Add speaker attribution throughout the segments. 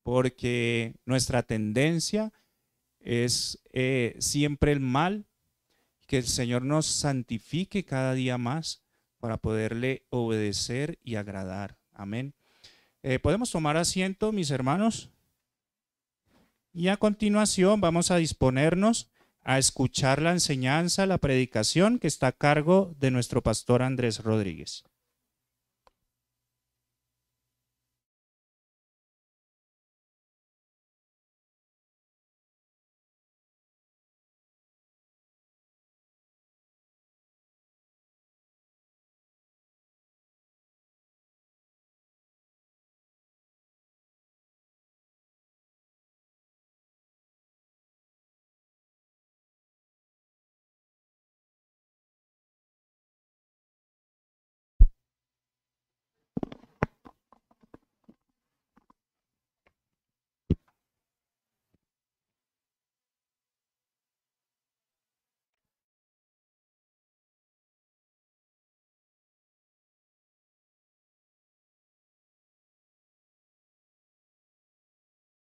Speaker 1: porque nuestra tendencia es siempre el mal. Que el Señor nos santifique cada día más para poderle obedecer y agradar. Amén. ¿Podemos tomar asiento, mis hermanos? Y a continuación vamos a disponernos a escuchar la enseñanza, la predicación que está a cargo de nuestro pastor Andrés Rodríguez.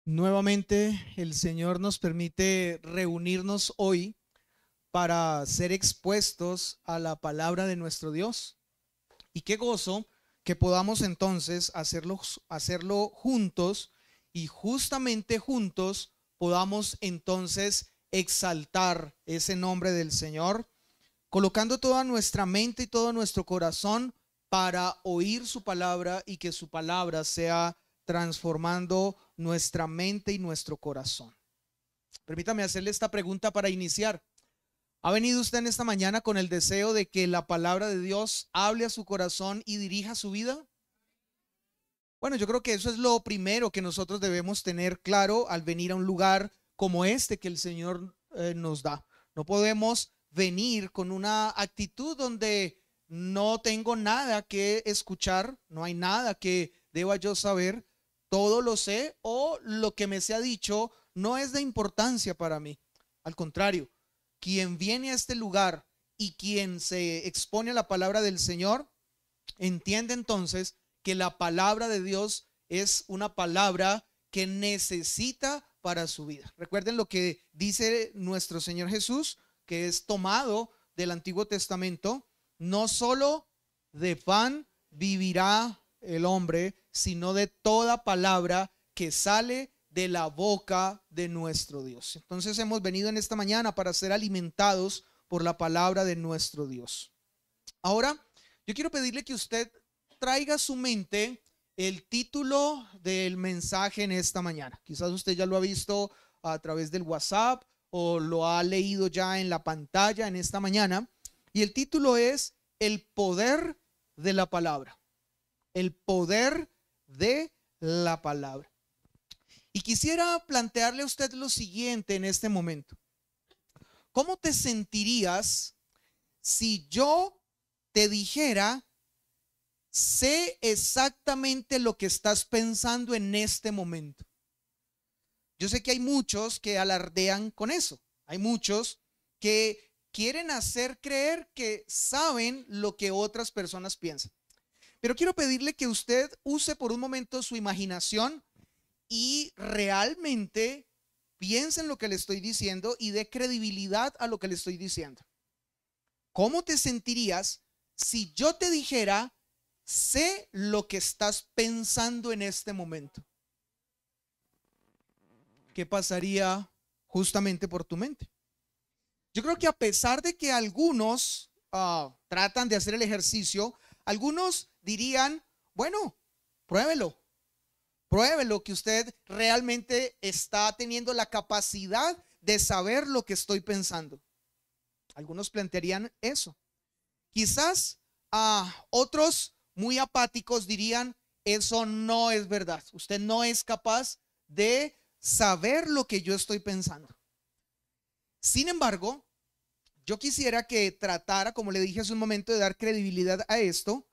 Speaker 2: Nuevamente el Señor nos permite reunirnos hoy para ser expuestos a la palabra de nuestro Dios. Y qué gozo que podamos entonces hacerlo juntos, y justamente juntos podamos entonces exaltar ese nombre del Señor, colocando toda nuestra mente y todo nuestro corazón para oír su palabra y que su palabra sea transformando nuestra mente y nuestro corazón. Permítame hacerle esta pregunta para iniciar. ¿Ha venido usted en esta mañana con el deseo de que la palabra de Dios hable a su corazón y dirija su vida? Bueno, yo creo que eso es lo primero que nosotros debemos tener claro al venir a un lugar como este que el Señor nos da. No podemos venir con una actitud donde no tengo nada que escuchar, no hay nada que deba yo saber, todo lo sé, o lo que me se ha dicho no es de importancia para mí. Al contrario, quien viene a este lugar y quien se expone a la palabra del Señor, entiende entonces que la palabra de Dios es una palabra que necesita para su vida. Recuerden lo que dice nuestro Señor Jesús, que es tomado del Antiguo Testamento: no solo de pan vivirá el hombre, sino de toda palabra que sale de la boca de nuestro Dios. Entonces hemos venido en esta mañana para ser alimentados por la palabra de nuestro Dios. Ahora, yo quiero pedirle que usted traiga a su mente el título del mensaje en esta mañana. Quizás usted ya lo ha visto a través del WhatsApp o lo ha leído ya en la pantalla en esta mañana. Y el título es El poder de la palabra. El poder de la palabra. Y quisiera plantearle a usted lo siguiente en este momento. ¿Cómo te sentirías si yo te dijera: sé exactamente lo que estás pensando en este momento? Yo sé que hay muchos que alardean con eso. Hay muchos que quieren hacer creer que saben lo que otras personas piensan. Pero quiero pedirle que usted use por un momento su imaginación y realmente piense en lo que le estoy diciendo y dé credibilidad a lo que le estoy diciendo. ¿Cómo te sentirías si yo te dijera: sé lo que estás pensando en este momento? ¿Qué pasaría justamente por tu mente? Yo creo que a pesar de que algunos tratan de hacer el ejercicio, algunos dirían: bueno, pruébelo. Pruébelo, que usted realmente está teniendo la capacidad de saber lo que estoy pensando. Algunos plantearían eso. Quizás otros muy apáticos dirían: eso no es verdad. Usted no es capaz de saber lo que yo estoy pensando. Sin embargo, yo quisiera que tratara, como le dije hace un momento, de dar credibilidad a esto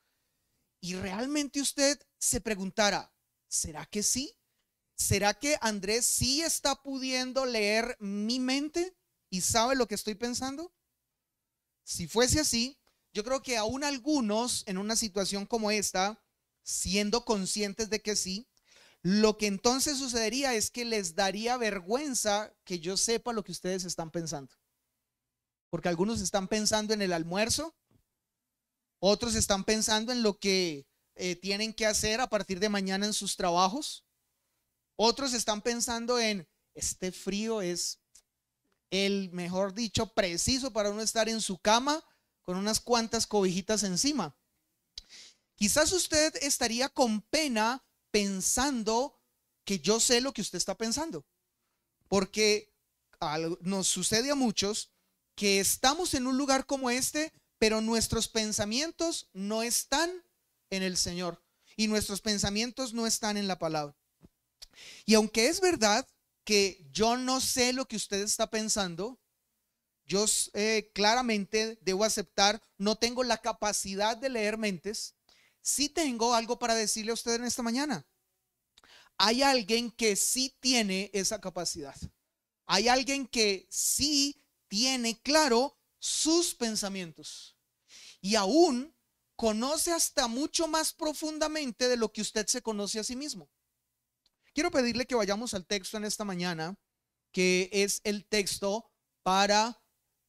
Speaker 2: y realmente usted se preguntara: ¿será que sí? ¿Será que Andrés sí está pudiendo leer mi mente y sabe lo que estoy pensando? Si fuese así, yo creo que aún algunos en una situación como esta, siendo conscientes de que sí, lo que entonces sucedería es que les daría vergüenza que yo sepa lo que ustedes están pensando. Porque algunos están pensando en el almuerzo, otros están pensando en lo que tienen que hacer a partir de mañana en sus trabajos, otros están pensando en este frío es el, mejor dicho, preciso para uno estar en su cama con unas cuantas cobijitas encima. Quizás usted estaría con pena pensando que yo sé lo que usted está pensando, porque nos sucede a muchos que estamos en un lugar como este, pero nuestros pensamientos no están en el Señor y nuestros pensamientos no están en la palabra. Y aunque es verdad que yo no sé lo que usted está pensando, yo claramente debo aceptar, no tengo la capacidad de leer mentes. Sí tengo algo para decirle a usted en esta mañana. Hay alguien que sí tiene esa capacidad. Hay alguien que sí tiene claro sus pensamientos y aún conoce hasta mucho más profundamente de lo que usted se conoce a sí mismo. Quiero pedirle que vayamos al texto en esta mañana, que es el texto para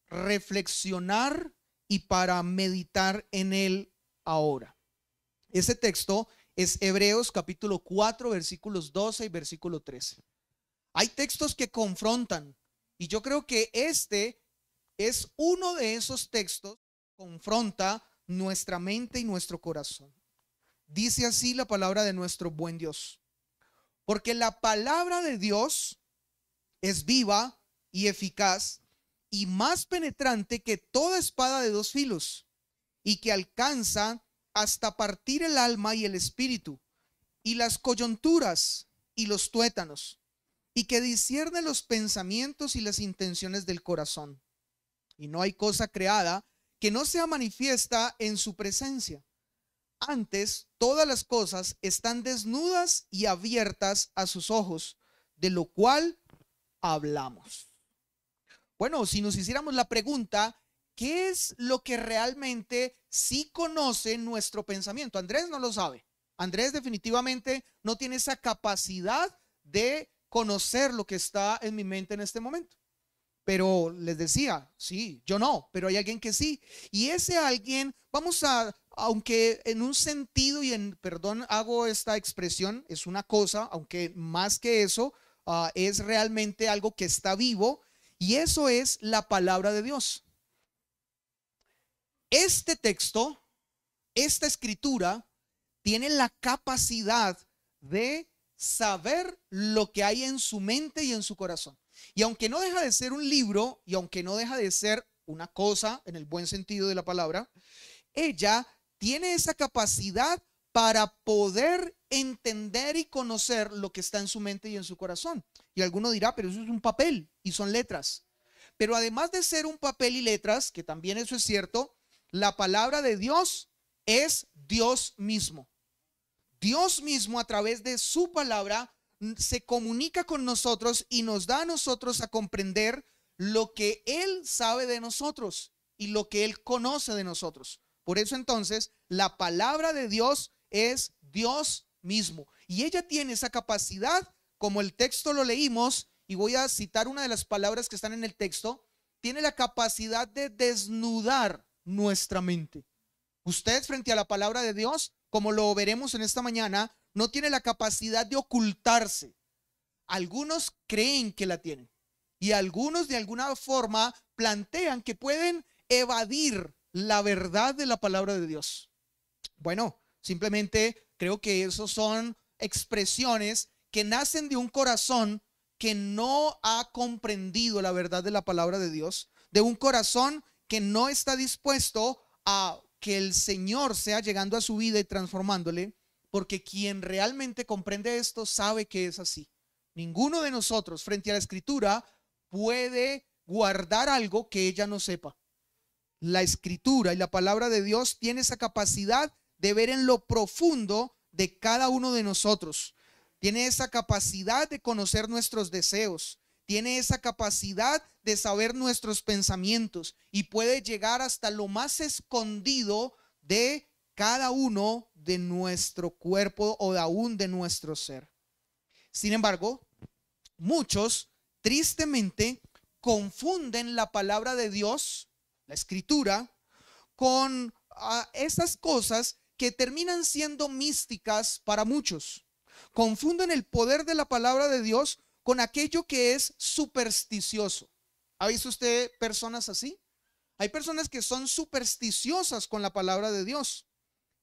Speaker 2: reflexionar y para meditar en él ahora. Ese texto es Hebreos capítulo 4, versículos 12 y versículo 13. Hay textos que confrontan y yo creo que este es uno de esos textos que confronta nuestra mente y nuestro corazón. Dice así la palabra de nuestro buen Dios: porque la palabra de Dios es viva y eficaz y más penetrante que toda espada de dos filos, y que alcanza hasta partir el alma y el espíritu, y las coyunturas y los tuétanos, y que discierne los pensamientos y las intenciones del corazón. Y no hay cosa creada que no sea manifiesta en su presencia. Antes, todas las cosas están desnudas y abiertas a sus ojos, de lo cual hablamos. Bueno, si nos hiciéramos la pregunta, ¿qué es lo que realmente sí conoce nuestro pensamiento? Andrés no lo sabe. Andrés definitivamente no tiene esa capacidad de conocer lo que está en mi mente en este momento. Pero les decía, sí, yo no, pero hay alguien que sí. Y ese alguien, vamos a, aunque en un sentido y en, perdón, hago esta expresión, es una cosa, aunque más que eso, es realmente algo que está vivo, y eso es la palabra de Dios. Este texto, esta escritura, tiene la capacidad de saber lo que hay en su mente y en su corazón. Y aunque no deja de ser un libro, y aunque no deja de ser una cosa en el buen sentido de la palabra, ella tiene esa capacidad para poder entender y conocer lo que está en su mente y en su corazón. Y alguno dirá, pero eso es un papel y son letras. Pero además de ser un papel y letras, que también eso es cierto, la palabra de Dios es Dios mismo. Dios mismo, a través de su palabra, se comunica con nosotros y nos da a nosotros a comprender lo que Él sabe de nosotros y lo que Él conoce de nosotros. Por eso entonces la palabra de Dios es Dios mismo, y ella tiene esa capacidad, como el texto lo leímos, y voy a citar una de las palabras que están en el texto. Tiene la capacidad de desnudar nuestra mente. Usted, frente a la palabra de Dios, como lo veremos en esta mañana, no tiene la capacidad de ocultarse. Algunos creen que la tienen, y algunos de alguna forma plantean que pueden evadir la verdad de la palabra de Dios. Bueno, simplemente creo que esos son expresiones que nacen de un corazón que no ha comprendido la verdad de la palabra de Dios, de un corazón que no está dispuesto a que el Señor sea llegando a su vida y transformándole, porque quien realmente comprende esto sabe que es así. Ninguno de nosotros frente a la Escritura puede guardar algo que ella no sepa. La Escritura y la palabra de Dios tiene esa capacidad de ver en lo profundo de cada uno de nosotros. Tiene esa capacidad de conocer nuestros deseos. Tiene esa capacidad de saber nuestros pensamientos y puede llegar hasta lo más escondido de cada uno de nuestro cuerpo o aún de nuestro ser. Sin embargo, muchos tristemente confunden la palabra de Dios, la escritura, con esas cosas que terminan siendo místicas para muchos. Confunden el poder de la palabra de Dios con aquello que es supersticioso. ¿Ha visto usted personas así? Hay personas que son supersticiosas con la palabra de Dios.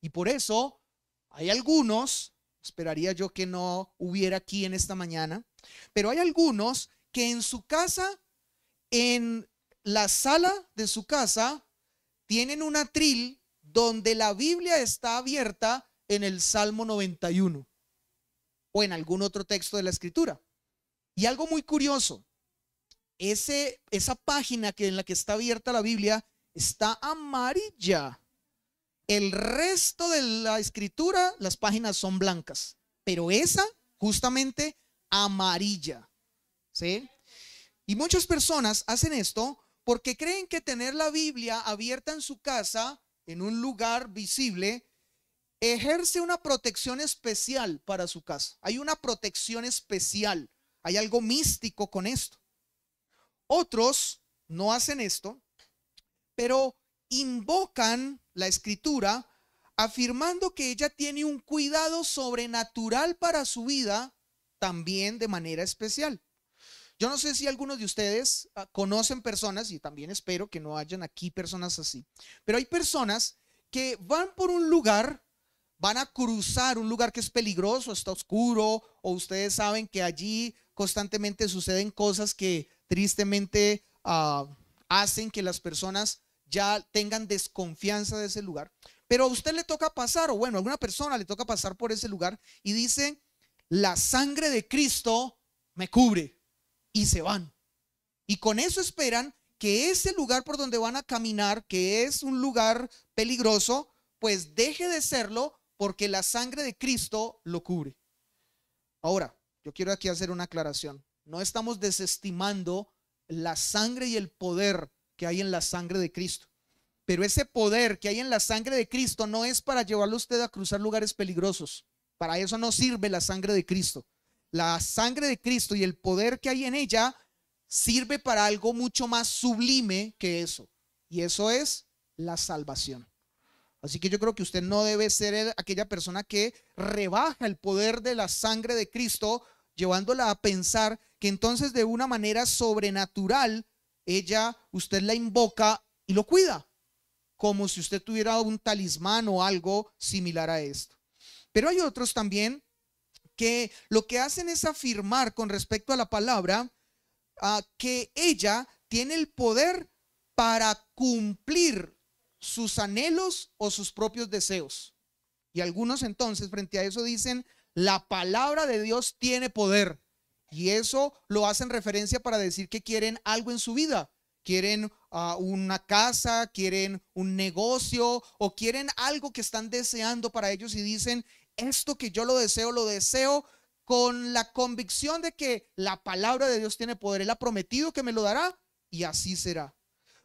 Speaker 2: Y por eso hay algunos, esperaría yo que no hubiera aquí en esta mañana, pero hay algunos que en su casa, en la sala de su casa, tienen un atril donde la Biblia está abierta en el Salmo 91 o en algún otro texto de la Escritura. Y algo muy curioso, esa página en la que está abierta la Biblia está amarilla. El resto de la Escritura, las páginas son blancas, pero esa justamente amarilla, ¿sí? Y muchas personas hacen esto porque creen que tener la Biblia abierta en su casa, en un lugar visible, ejerce una protección especial para su casa. Hay una protección especial, hay algo místico con esto. Otros no hacen esto, pero invocan la escritura afirmando que ella tiene un cuidado sobrenatural para su vida, también de manera especial. Yo no sé si algunos de ustedes conocen personas, y también espero que no hayan aquí personas así, pero hay personas que van por un lugar, van a cruzar un lugar que es peligroso, está oscuro, o ustedes saben que allí constantemente suceden cosas que tristemente hacen que las personas ya tengan desconfianza de ese lugar. Pero a usted le toca pasar, o bueno, a alguna persona le toca pasar por ese lugar y dice: la sangre de Cristo me cubre. Y se van. Y con eso esperan que ese lugar por donde van a caminar, que es un lugar peligroso, pues deje de serlo porque la sangre de Cristo lo cubre. Ahora, yo quiero aquí hacer una aclaración. No estamos desestimando la sangre y el poder que hay en la sangre de Cristo. Pero ese poder que hay en la sangre de Cristo no es para llevarlo a usted a cruzar lugares peligrosos. Para eso no sirve la sangre de Cristo. La sangre de Cristo y el poder que hay en ella sirve para algo mucho más sublime que eso. Y eso es la salvación. Así que yo creo que usted no debe ser aquella persona que rebaja el poder de la sangre de Cristo, llevándola a pensar que entonces de una manera sobrenatural usted la invoca y lo cuida, como si usted tuviera un talismán o algo similar a esto. Pero hay otros también que lo que hacen es afirmar con respecto a la palabra que ella tiene el poder para cumplir sus anhelos o sus propios deseos. Y algunos entonces frente a eso dicen: la palabra de Dios tiene poder. Y eso lo hacen referencia para decir que quieren algo en su vida. Quieren una casa, quieren un negocio o quieren algo que están deseando para ellos y dicen: esto que yo lo deseo con la convicción de que la palabra de Dios tiene poder. Él ha prometido que me lo dará y así será.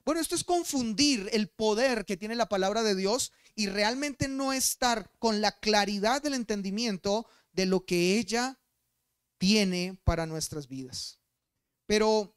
Speaker 2: Bueno, esto es confundir el poder que tiene la palabra de Dios y realmente no estar con la claridad del entendimiento de lo que ella tiene para nuestras vidas. Pero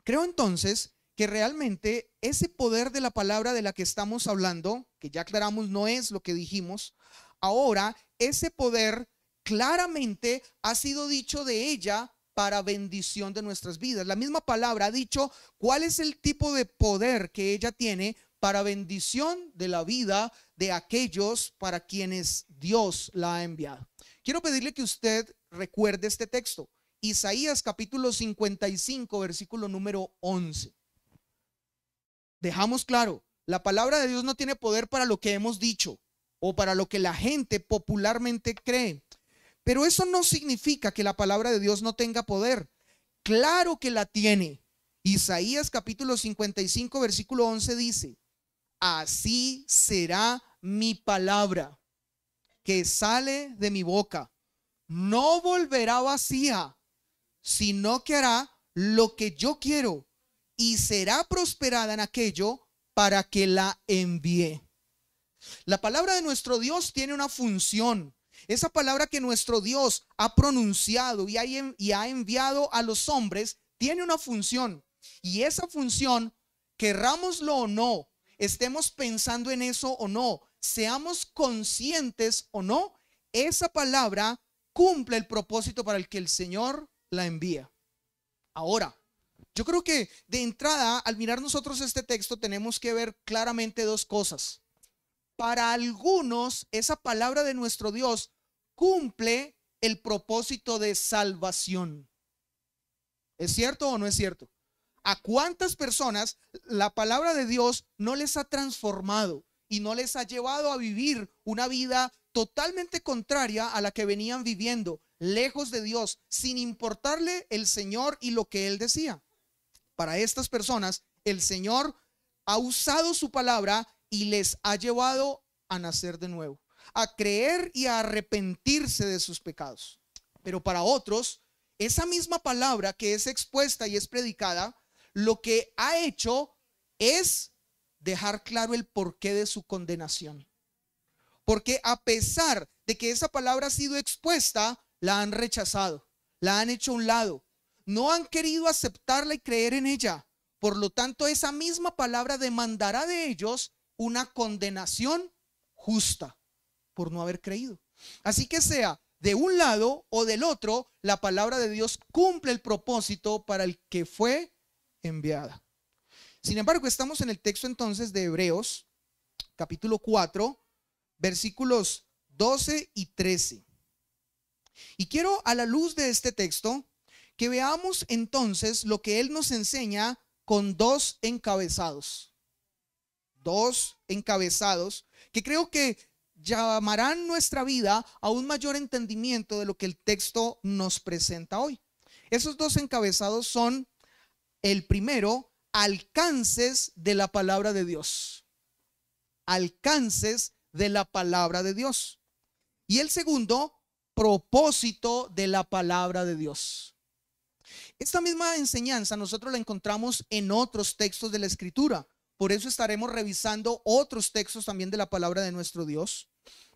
Speaker 2: creo entonces que realmente ese poder de la palabra de la que estamos hablando, que ya aclaramos no es lo que dijimos, ahora ese poder claramente ha sido dicho de ella para bendición de nuestras vidas. La misma palabra ha dicho cuál es el tipo de poder que ella tiene para bendición de la vida de aquellos para quienes Dios la ha enviado. Quiero pedirle que usted recuerde este texto, Isaías capítulo 55, versículo número 11. Dejamos claro, la palabra de Dios no tiene poder para lo que hemos dicho o para lo que la gente popularmente cree. Pero eso no significa que la palabra de Dios no tenga poder. Claro que la tiene. Isaías capítulo 55, versículo 11 dice: así será mi palabra que sale de mi boca. No volverá vacía, sino que hará lo que yo quiero y será prosperada en aquello para que la envié. La palabra de nuestro Dios tiene una función Esa palabra que nuestro Dios ha pronunciado y ha enviado a los hombres tiene una función. Y esa función, querrámoslo o no, estemos pensando en eso o no, seamos conscientes o no, esa palabra cumple el propósito para el que el Señor la envía. Ahora, yo creo que de entrada, al mirar nosotros este texto, tenemos que ver claramente dos cosas. Para algunos, esa palabra de nuestro Dios cumple el propósito de salvación. ¿Es cierto o no es cierto? ¿A cuántas personas la palabra de Dios no les ha transformado y no les ha llevado a vivir una vida totalmente contraria a la que venían viviendo, lejos de Dios, sin importarle el Señor y lo que Él decía? Para estas personas, el Señor ha usado su palabra y les ha llevado a nacer de nuevo, a creer y a arrepentirse de sus pecados. Pero para otros, esa misma palabra que es expuesta y es predicada, lo que ha hecho es dejar claro el porqué de su condenación. Porque a pesar de que esa palabra ha sido expuesta, la han rechazado, la han hecho a un lado, no han querido aceptarla y creer en ella. Por lo tanto, esa misma palabra demandará de ellos una condenación justa por no haber creído. Así que sea de un lado o del otro, la palabra de Dios cumple el propósito para el que fue enviada. Sin embargo, estamos en el texto entonces de Hebreos, capítulo 4, versículos 12 y 13. Y quiero, a la luz de este texto, que veamos entonces lo que él nos enseña con dos encabezados. Dos encabezados que creo que llamarán nuestra vida a un mayor entendimiento de lo que el texto nos presenta hoy. Esos dos encabezados son: el primero, alcances de la palabra de Dios. Alcances de la palabra de Dios. Y el segundo, propósito de la palabra de Dios. Esta misma enseñanza nosotros la encontramos en otros textos de la Escritura. Por eso estaremos revisando otros textos también de la palabra de nuestro Dios.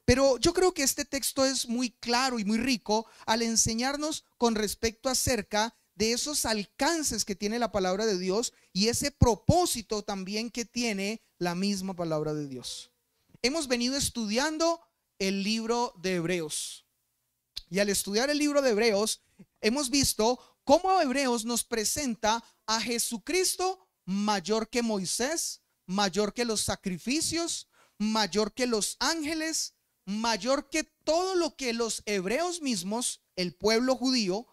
Speaker 2: Pero yo creo que este texto es muy claro y muy rico al enseñarnos con respecto acerca de esos alcances que tiene la palabra de Dios y ese propósito también que tiene la misma palabra de Dios. Hemos venido estudiando el libro de Hebreos. Y al estudiar el libro de Hebreos, hemos visto cómo Hebreos nos presenta a Jesucristo mayor que Moisés, mayor que los sacrificios, mayor que los ángeles, mayor que todo lo que los hebreos mismos, el pueblo judío,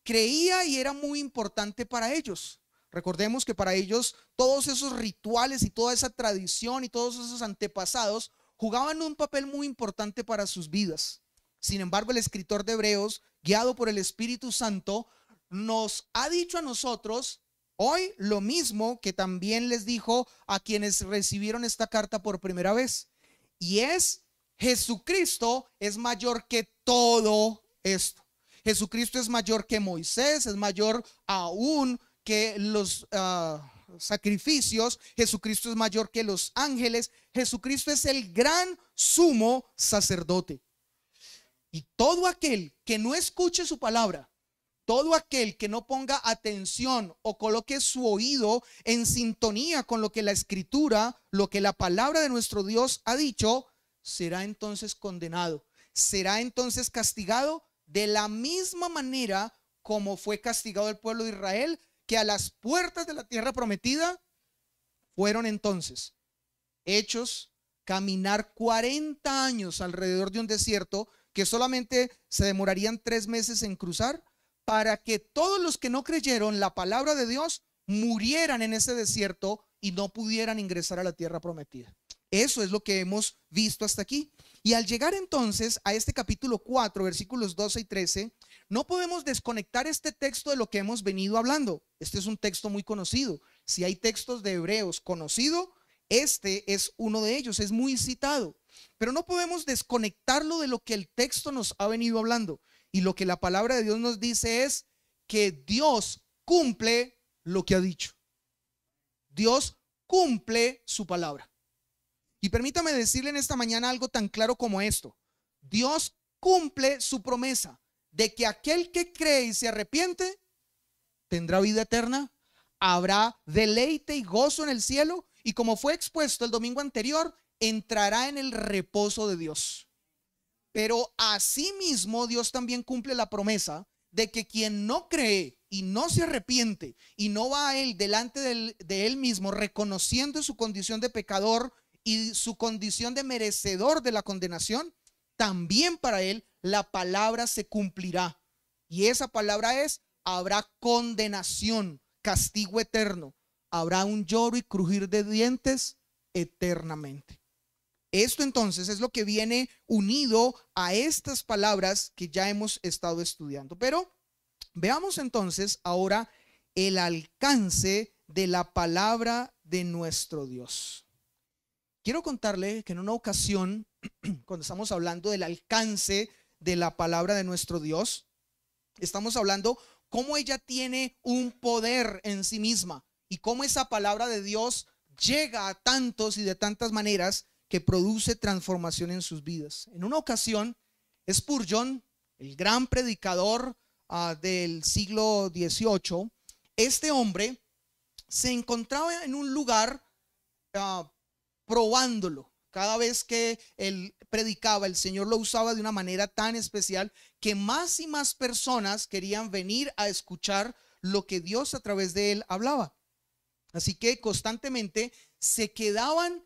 Speaker 2: creía y era muy importante para ellos. Recordemos que para ellos todos esos rituales y toda esa tradición y todos esos antepasados jugaban un papel muy importante para sus vidas. Sin embargo, el escritor de Hebreos, guiado por el Espíritu Santo, nos ha dicho a nosotros hoy lo mismo que también les dijo a quienes recibieron esta carta por primera vez. Y es: Jesucristo es mayor que todo esto. Jesucristo es mayor que Moisés, es mayor aún que los sacrificios. Jesucristo es mayor que los ángeles. Jesucristo es el gran sumo sacerdote. Y todo aquel que no escuche su palabra, todo aquel que no ponga atención o coloque su oído en sintonía con lo que la Escritura, lo que la palabra de nuestro Dios ha dicho, será entonces condenado, será entonces castigado de la misma manera como fue castigado el pueblo de Israel, que a las puertas de la tierra prometida fueron entonces hechos caminar 40 años alrededor de un desierto que solamente se demorarían 3 meses en cruzar, para que todos los que no creyeron la palabra de Dios murieran en ese desierto y no pudieran ingresar a la tierra prometida. Eso es lo que hemos visto hasta aquí. Y al llegar entonces a este capítulo 4, versículos 12 y 13, no podemos desconectar este texto de lo que hemos venido hablando. Este es un texto muy conocido. Si hay textos de Hebreos conocido, este es uno de ellos, es muy citado. Pero no podemos desconectarlo de lo que el texto nos ha venido hablando. Y lo que la palabra de Dios nos dice es que Dios cumple lo que ha dicho. Dios cumple su palabra. Y permítame decirle en esta mañana algo tan claro como esto: Dios cumple su promesa de que aquel que cree y se arrepiente tendrá vida eterna, habrá deleite y gozo en el cielo, y como fue expuesto el domingo anterior, entrará en el reposo de Dios. Pero asimismo Dios también cumple la promesa de que quien no cree y no se arrepiente y no va a Él delante de Él mismo, reconociendo su condición de pecador y su condición de merecedor de la condenación, también para Él la palabra se cumplirá. Y esa palabra es: habrá condenación, castigo eterno, habrá un lloro y crujir de dientes eternamente. Esto entonces es lo que viene unido a estas palabras que ya hemos estado estudiando. Pero veamos entonces ahora el alcance de la palabra de nuestro Dios. Quiero contarle que en una ocasión, cuando estamos hablando del alcance de la palabra de nuestro Dios, estamos hablando cómo ella tiene un poder en sí misma y cómo esa palabra de Dios llega a tantos y de tantas maneras que produce transformación en sus vidas. En una ocasión, Spurgeon, el gran predicador del siglo XVIII, este hombre se encontraba en un lugar probándolo. Cada vez que él predicaba, el Señor lo usaba de una manera tan especial que más y más personas querían venir a escuchar lo que Dios a través de él hablaba. Así que constantemente se quedaban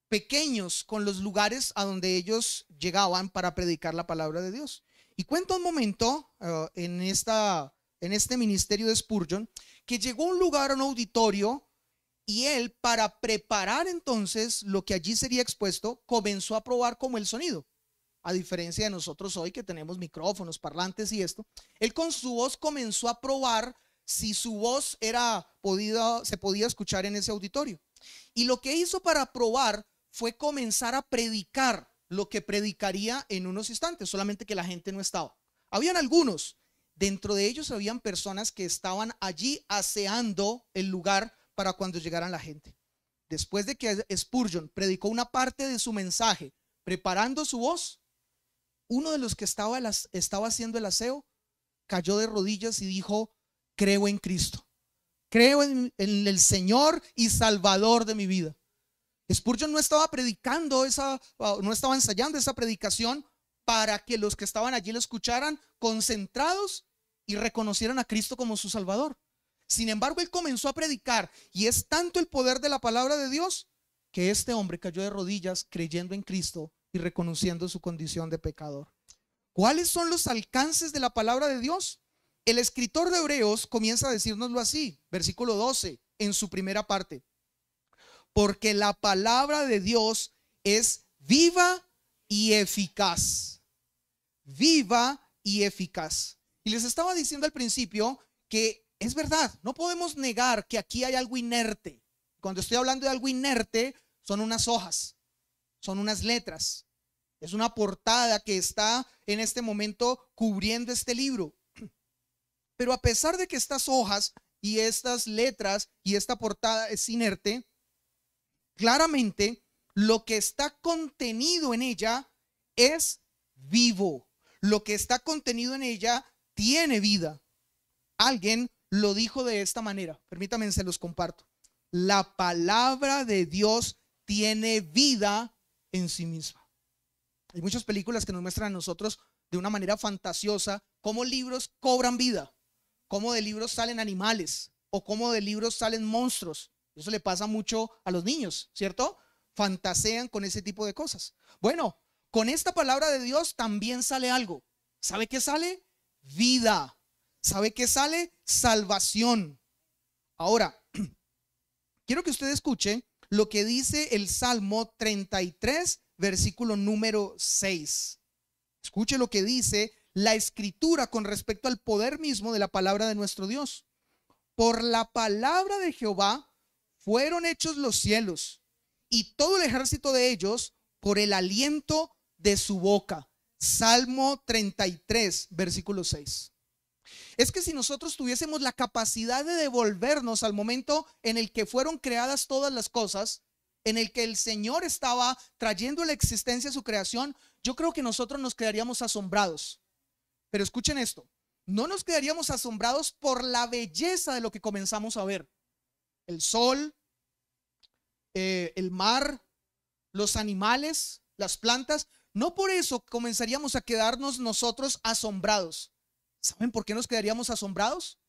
Speaker 2: pequeños con los lugares a donde ellos llegaban para predicar la palabra de Dios. Y cuento un momento en este ministerio de Spurgeon, que llegó a un lugar, a un auditorio, y él, para preparar entonces lo que allí sería expuesto, comenzó a probar como el sonido. A diferencia de nosotros hoy que tenemos micrófonos, parlantes y esto, él con su voz comenzó a probar si su voz se podía escuchar en ese auditorio. Y lo que hizo para probar fue comenzar a predicar lo que predicaría en unos instantes, solamente que la gente no estaba. Habían algunos, dentro de ellos habían personas que estaban allí aseando el lugar para cuando llegaran la gente. Después de que Spurgeon predicó una parte de su mensaje, preparando su voz, uno de los que estaba haciendo el aseo cayó de rodillas y dijo: creo en Cristo, creo en el Señor y Salvador de mi vida. Spurgeon no estaba predicando no estaba ensayando esa predicación para que los que estaban allí lo escucharan concentrados y reconocieran a Cristo como su Salvador. Sin embargo, él comenzó a predicar, y es tanto el poder de la palabra de Dios que este hombre cayó de rodillas creyendo en Cristo y reconociendo su condición de pecador. ¿Cuáles son los alcances de la palabra de Dios? El escritor de Hebreos comienza a decírnoslo así, versículo 12, en su primera parte: porque la palabra de Dios es viva y eficaz. Viva y eficaz. Y les estaba diciendo al principio que es verdad, no podemos negar que aquí hay algo inerte. Cuando estoy hablando de algo inerte, son unas hojas, son unas letras, es una portada que está en este momento cubriendo este libro. Pero a pesar de que estas hojas y estas letras y esta portada es inerte, claramente lo que está contenido en ella es vivo. Lo que está contenido en ella tiene vida. Alguien lo dijo de esta manera, permítanme, se los comparto: la palabra de Dios tiene vida en sí misma. Hay muchas películas que nos muestran a nosotros de una manera fantasiosa cómo libros cobran vida, cómo de libros salen animales o cómo de libros salen monstruos. Eso le pasa mucho a los niños, ¿cierto? Fantasean con ese tipo de cosas. Bueno, con esta palabra de Dios también sale algo. ¿Sabe qué sale? Vida. ¿Sabe qué sale? Salvación. Ahora, quiero que usted escuche lo que dice el Salmo 33, versículo número 6. Escuche lo que dice la Escritura con respecto al poder mismo de la palabra de nuestro Dios. Por la palabra de Jehová fueron hechos los cielos, y todo el ejército de ellos por el aliento de su boca. Salmo 33, versículo 6. Es que si nosotros tuviésemos la capacidad de devolvernos al momento en el que fueron creadas todas las cosas, en el que el Señor estaba trayendo a la existencia su creación, yo creo que nosotros nos quedaríamos asombrados. Pero escuchen esto, no nos quedaríamos asombrados por la belleza de lo que comenzamos a ver. El sol, el mar, los animales, las plantas. No por eso comenzaríamos a quedarnos nosotros asombrados. ¿Saben por qué nos quedaríamos asombrados?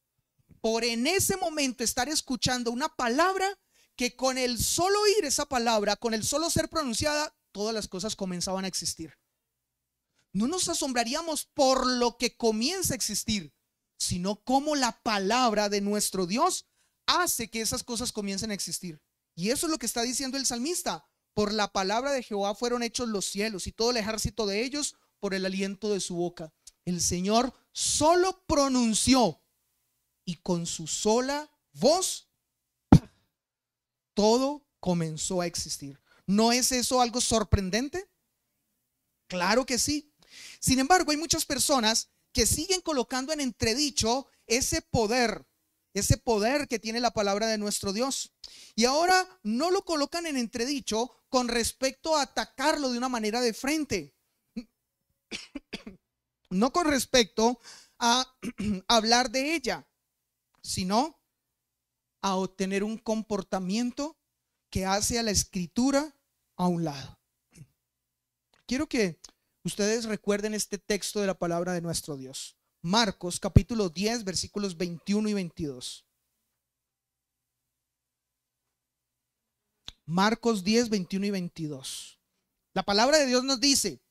Speaker 2: Por en ese momento estar escuchando una palabra que con el solo oír esa palabra, con el solo ser pronunciada, todas las cosas comenzaban a existir. No nos asombraríamos por lo que comienza a existir, sino cómo la palabra de nuestro Dios hace que esas cosas comiencen a existir. Y eso es lo que está diciendo el salmista. Por la palabra de Jehová fueron hechos los cielos y todo el ejército de ellos por el aliento de su boca. El Señor solo pronunció y con su sola voz todo comenzó a existir. ¿No es eso algo sorprendente? Claro que sí. Sin embargo, hay muchas personas que siguen colocando en entredicho ese poder que tiene la palabra de nuestro Dios. Y ahora no lo colocan en entredicho con respecto a atacarlo de una manera de frente. No con respecto a hablar de ella, sino a obtener un comportamiento que hace a la escritura a un lado. Quiero que ustedes recuerden este texto de la palabra de nuestro Dios. Marcos capítulo 10 versículos 21 y 22. Marcos 10, 21 y 22. La palabra de Dios nos dice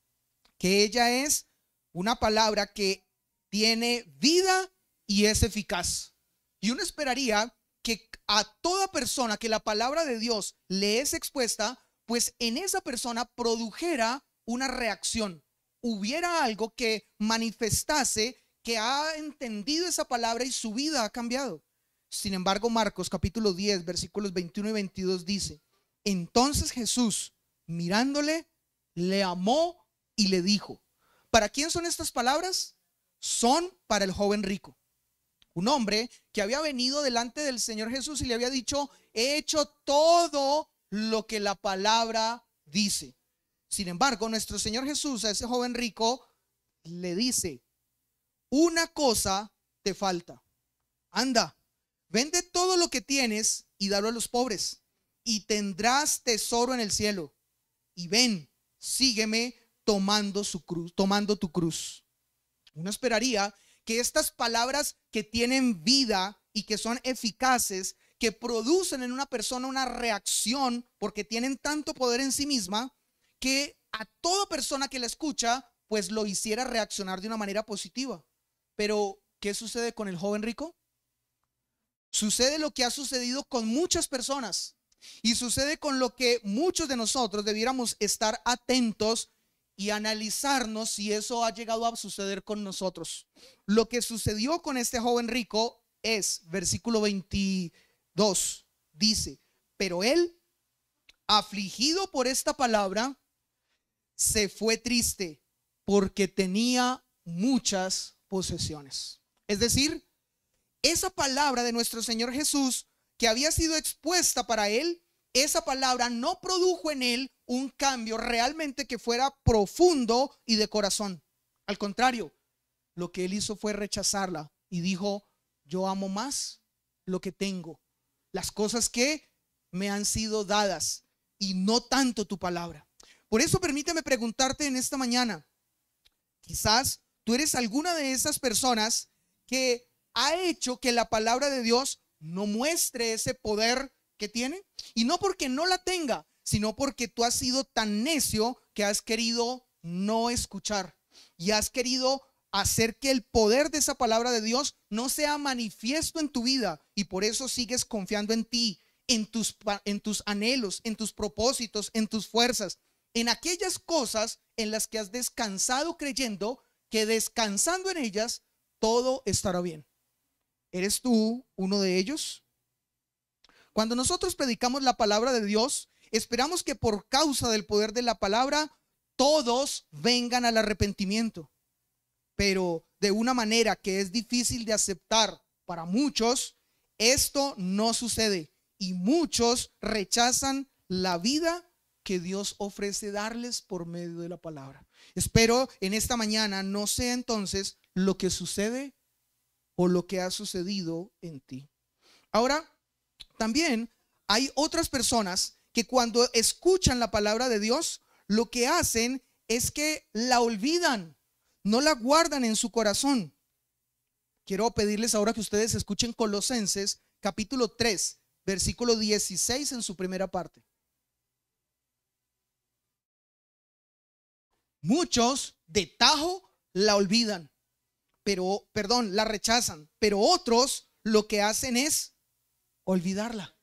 Speaker 2: que ella es una palabra que tiene vida y es eficaz. Y uno esperaría que a toda persona que la palabra de Dios le es expuesta, pues en esa persona produjera una reacción. Hubiera algo que manifestase que ha entendido esa palabra y su vida ha cambiado. Sin embargo, Marcos capítulo 10 versículos 21 y 22 dice: entonces Jesús, mirándole, le amó y le dijo. ¿Para quién son estas palabras? Son para el joven rico. Un hombre que había venido delante del Señor Jesús y le había dicho: he hecho todo lo que la palabra dice. Sin embargo, nuestro Señor Jesús a ese joven rico le dice: una cosa te falta. Anda, vende todo lo que tienes y dalo a los pobres, y tendrás tesoro en el cielo. Y ven, sígueme tomando tu cruz. Uno esperaría que estas palabras que tienen vida y que son eficaces, que producen en una persona una reacción porque tienen tanto poder en sí misma, que a toda persona que la escucha pues lo hiciera reaccionar de una manera positiva. Pero ¿qué sucede con el joven rico? Sucede lo que ha sucedido con muchas personas y sucede con lo que muchos de nosotros debiéramos estar atentos y analizarnos si eso ha llegado a suceder con nosotros. Lo que sucedió con este joven rico es, versículo 22, dice: pero él, afligido por esta palabra, se fue triste porque tenía muchas posesiones. Es decir, esa palabra de nuestro Señor Jesús que había sido expuesta para él, esa palabra no produjo en él un cambio realmente que fuera profundo y de corazón. Al contrario, lo que él hizo fue rechazarla y dijo: yo amo más lo que tengo, las cosas que me han sido dadas, y no tanto tu palabra. Por eso permíteme preguntarte en esta mañana, quizás tú eres alguna de esas personas que ha hecho que la palabra de Dios no muestre ese poder que tiene, y no porque no la tenga, sino porque tú has sido tan necio que has querido no escuchar y has querido hacer que el poder de esa palabra de Dios no sea manifiesto en tu vida, y por eso sigues confiando en ti, en tus anhelos, en tus propósitos, en tus fuerzas, en aquellas cosas en las que has descansado creyendo que descansando en ellas todo estará bien. ¿Eres tú uno de ellos? Cuando nosotros predicamos la palabra de Dios, esperamos que por causa del poder de la palabra todos vengan al arrepentimiento, pero de una manera que es difícil de aceptar para muchos, esto no sucede y muchos rechazan la vida que Dios ofrece darles por medio de la palabra. Espero en esta mañana no sea entonces lo que sucede o lo que ha sucedido en ti. Ahora, también hay otras personas que cuando escuchan la palabra de Dios, lo que hacen es que la olvidan, no la guardan en su corazón. Quiero pedirles ahora que ustedes escuchen Colosenses capítulo 3, versículo 16 en su primera parte. Muchos de tajo la olvidan, la rechazan, pero otros lo que hacen es olvidarla.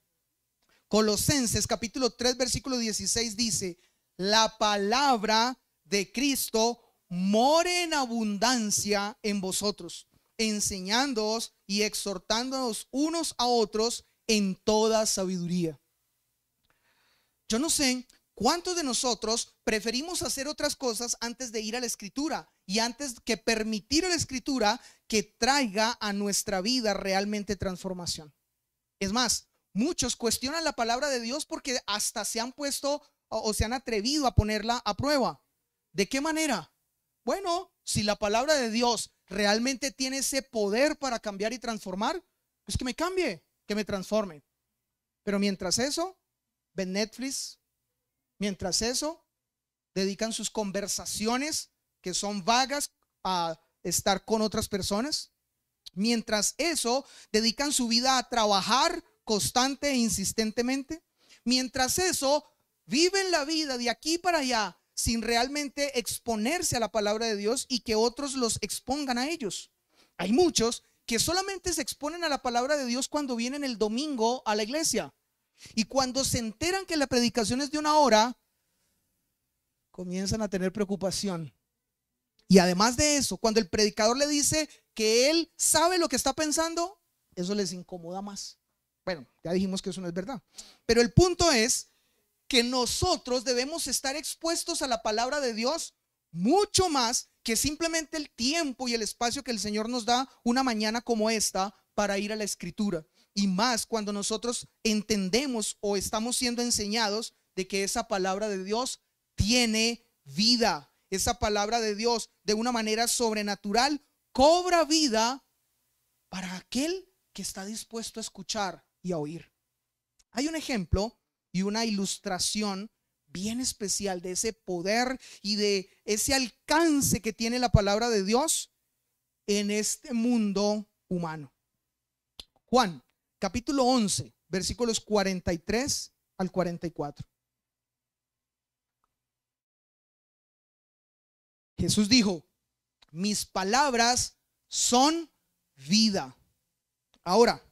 Speaker 2: Colosenses capítulo 3 versículo 16 dice: la palabra de Cristo more en abundancia en vosotros, enseñándoos y exhortándoos unos a otros en toda sabiduría. Yo no sé cuántos de nosotros preferimos hacer otras cosas antes de ir a la Escritura y antes que permitir a la Escritura que traiga a nuestra vida realmente transformación. Es más, muchos cuestionan la palabra de Dios porque hasta se han puesto o se han atrevido a ponerla a prueba. ¿De qué manera? Bueno, si la palabra de Dios realmente tiene ese poder para cambiar y transformar, pues que me cambie, que me transforme. Pero mientras eso, ven Netflix. Mientras eso, dedican sus conversaciones que son vagas a estar con otras personas. Mientras eso, dedican su vida a trabajar constante e insistentemente. Mientras eso, viven la vida de aquí para allá sin realmente exponerse a la palabra de Dios y que otros los expongan a ellos. Hay muchos que solamente se exponen a la palabra de Dios cuando vienen el domingo a la iglesia. Y cuando se enteran que la predicación es de una hora, comienzan a tener preocupación. Y además de eso, cuando el predicador le dice que él sabe lo que está pensando, eso les incomoda más. Bueno, ya dijimos que eso no es verdad. Pero el punto es que nosotros debemos estar expuestos a la palabra de Dios mucho más que simplemente el tiempo y el espacio que el Señor nos da una mañana como esta para ir a la Escritura. Y más cuando nosotros entendemos o estamos siendo enseñados de que esa palabra de Dios tiene vida. Esa palabra de Dios de una manera sobrenatural cobra vida para aquel que está dispuesto a escuchar y a oír. Hay un ejemplo y una ilustración bien especial de ese poder y de ese alcance que tiene la palabra de Dios en este mundo humano. Juan capítulo 11 versículos 43 al 44. Jesús dijo: mis palabras son vida. Ahora,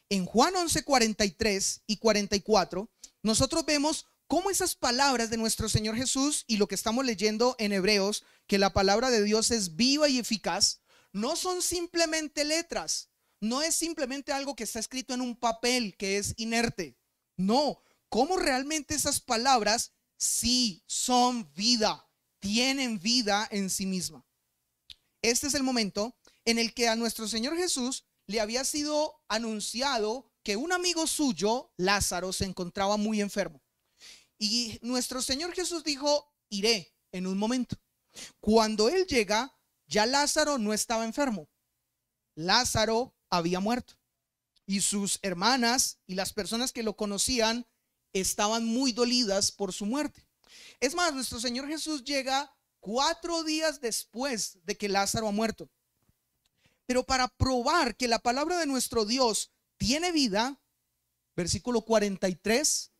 Speaker 2: en Juan 11, 43 y 44, nosotros vemos cómo esas palabras de nuestro Señor Jesús y lo que estamos leyendo en Hebreos, que la palabra de Dios es viva y eficaz, no son simplemente letras, no es simplemente algo que está escrito en un papel que es inerte. No, cómo realmente esas palabras sí son vida, tienen vida en sí misma. Este es el momento en el que a nuestro Señor Jesús le había sido anunciado que un amigo suyo, Lázaro, se encontraba muy enfermo. Y nuestro Señor Jesús dijo: iré en un momento. Cuando él llega, ya Lázaro no estaba enfermo. Lázaro había muerto. Y sus hermanas y las personas que lo conocían estaban muy dolidas por su muerte. Es más, nuestro Señor Jesús llega 4 días después de que Lázaro ha muerto. Pero para probar que la palabra de nuestro Dios tiene vida, versículo 43,